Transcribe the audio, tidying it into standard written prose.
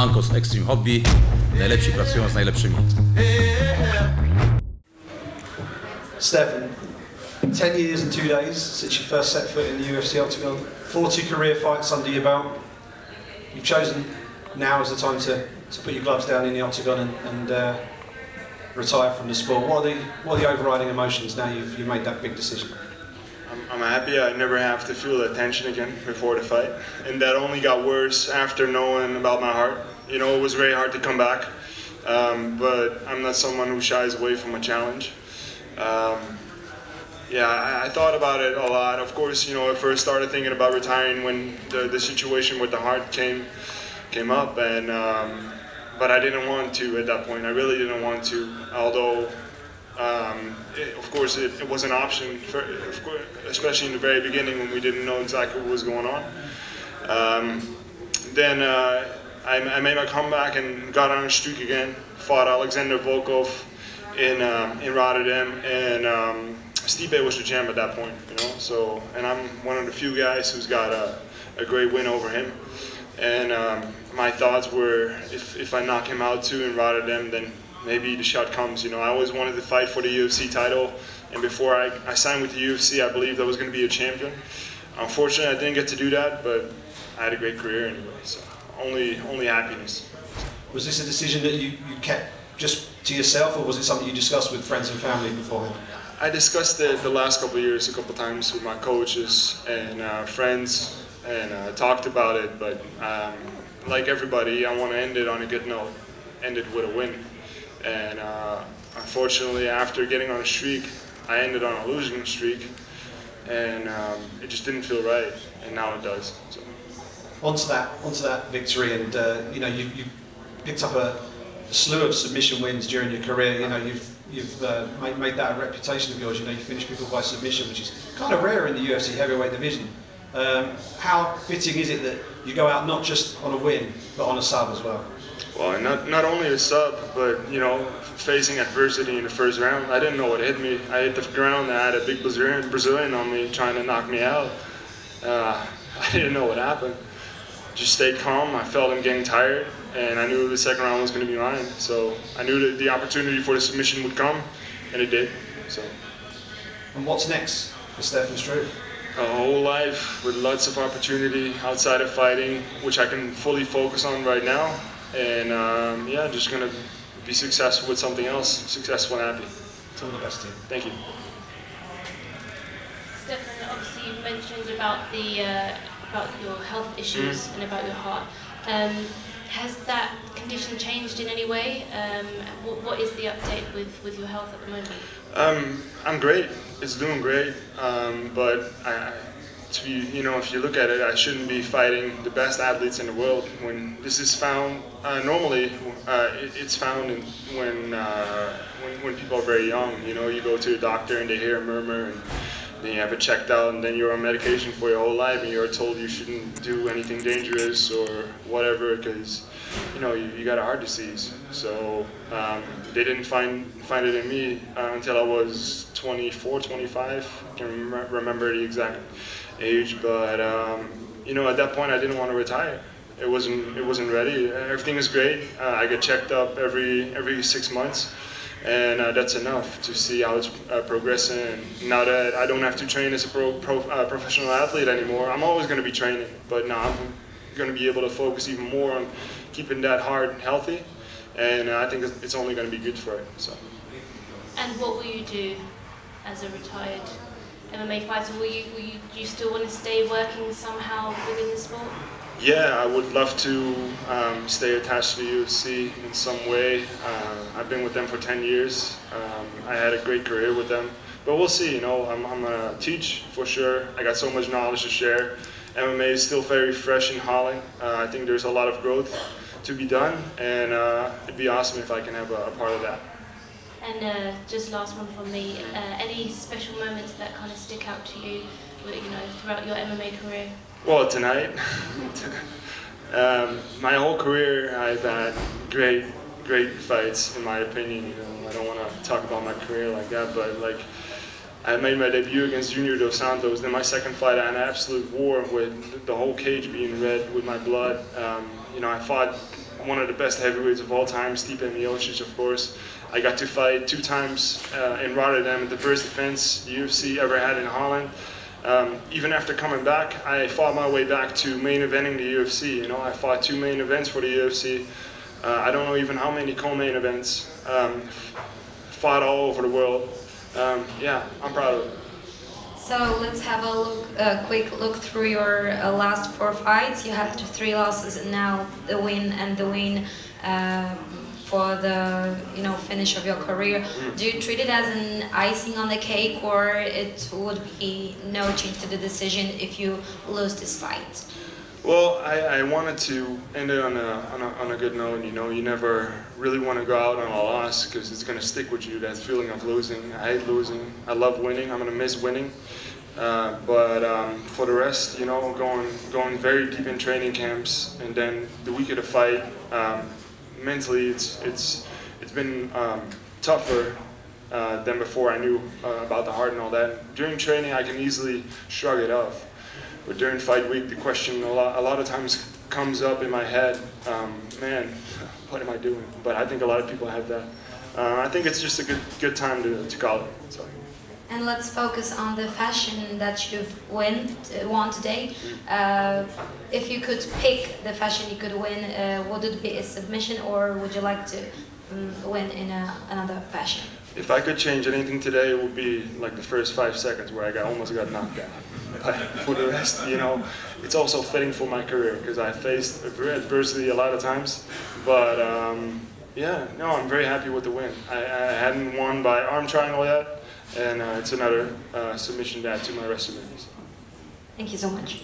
Ankos Extreme Hobby. Najlepsi pracują z najlepszymi. Stefan, 10 years and 2 days since you first set foot in the UFC octagon, 40 career fights under your belt. You've chosen now as the time to put your gloves down in the octagon and retire from the sport. What are the overriding emotions now you've made that big decision? I'm happy I never have to feel that tension again before the fight, and that only got worse after knowing about my heart. You know, it was very hard to come back, but I'm not someone who shies away from a challenge. Yeah, I thought about it a lot. Of course, you know, I first started thinking about retiring when the situation with the heart came up, and but I didn't want to at that point. I really didn't want to, although of course it was an option, especially in the very beginning when we didn't know exactly what was going on. Then I made my comeback and got on a streak again, fought Alexander Volkov in Rotterdam, and Stipe was the champ at that point, you know. So, and I'm one of the few guys who's got a great win over him. And my thoughts were, if I knock him out too in Rotterdam, then maybe the shot comes. You know, I always wanted to fight for the UFC title, and before I signed with the UFC, I believed I was going to be a champion. Unfortunately, I didn't get to do that, but I had a great career anyway. So, only happiness. Was this a decision that you kept just to yourself, or was it something you discussed with friends and family beforehand? I discussed it the last couple of years a couple times with my coaches and friends, and talked about it, but like everybody, I want to end it on a good note, end it with a win. And unfortunately, after getting on a streak, I ended on a losing streak, and it just didn't feel right, and now it does. So. Onto that victory, and you know, you picked up a slew of submission wins during your career. You know, you've made that a reputation of yours. You know, you finish people by submission, which is kind of rare in the UFC heavyweight division. How fitting is it that you go out not just on a win, but on a sub as well? Well, not only a sub, but you know, facing adversity in the first round. I didn't know what hit me. I hit the ground and I had a big Brazilian on me trying to knock me out. I didn't know what happened. Just stayed calm. I felt him getting tired, and I knew the second round was going to be mine. So I knew that the opportunity for the submission would come, and it did. So. And what's next for Stefan Struve? A whole life with lots of opportunity outside of fighting, which I can fully focus on right now. And yeah, just going to be successful with something else, successful and happy. It's all the best to you. Thank you. Stefan, obviously you've mentioned about your health issues and about your heart. Has that condition changed in any way? What is the update with your health at the moment? I'm great. It's doing great. But you know, if you look at it, I shouldn't be fighting the best athletes in the world. When this is found, normally it's found when people are very young. You know, you go to a doctor and they hear a murmur, and then you have it checked out, and then you're on medication for your whole life, and you're told you shouldn't do anything dangerous or whatever because you know you got a heart disease. So they didn't find it in me until I was 24, 25. I can't remember the exact age, but you know, at that point I didn't want to retire. It wasn't ready. Everything is great. I get checked up every 6 months. And that's enough to see how it's progressing. Now that I don't have to train as a professional athlete anymore, I'm always going to be training. But now I'm going to be able to focus even more on keeping that heart healthy. And I think it's only going to be good for it. So. And what will you do as a retired MMA fighter? Do you still want to stay working somehow within the sport? Yeah, I would love to stay attached to the UFC in some way. I've been with them for 10 years. I had a great career with them. But we'll see, you know, I'm going to teach for sure. I got so much knowledge to share. MMA is still very fresh in Holland. I think there's a lot of growth to be done, and it'd be awesome if I can have a part of that. And just last one from me, any special moments that kind of stick out to you, you know, throughout your MMA career? Well, tonight, my whole career I've had great fights in my opinion. You know, I don't want to talk about my career like that, but like I made my debut against Junior Dos Santos. Then my second fight, I had an absolute war with the whole cage being red with my blood. You know, I fought one of the best heavyweights of all time, Stipe Miocic, of course. I got to fight 2 times in Rotterdam, the first defense UFC ever had in Holland. Even after coming back, I fought my way back to main eventing the UFC. You know, I fought 2 main events for the UFC. I don't know even how many co-main events. Fought all over the world. Yeah, I'm proud of it. So let's have a quick look through your last 4 fights. You had 3 losses and now the win for the finish of your career. Do you treat it as an icing on the cake, or it would be no change to the decision if you lose this fight? Well, I wanted to end it on a good note. You know, you never really want to go out on a loss because it's going to stick with you, that feeling of losing. I hate losing. I love winning. I'm going to miss winning. But for the rest, you know, going very deep in training camps, and then the week of the fight, mentally it's been tougher than before. I knew about the heart and all that. During training, I can easily shrug it off. But during fight week, the question a lot of times comes up in my head, man, what am I doing? But I think a lot of people have that. I think it's just a good time to call it. So. And let's focus on the fashion that you've won today. If you could pick the fashion you could win, would it be a submission, or would you like to win in another fashion? If I could change anything today, it would be like the first 5 seconds where I almost got knocked out. But for the rest, you know, it's also fitting for my career because I faced adversity a lot of times. But yeah, no, I'm very happy with the win. I hadn't won by arm triangle yet, and it's another submission to add to my resume. Thank you so much.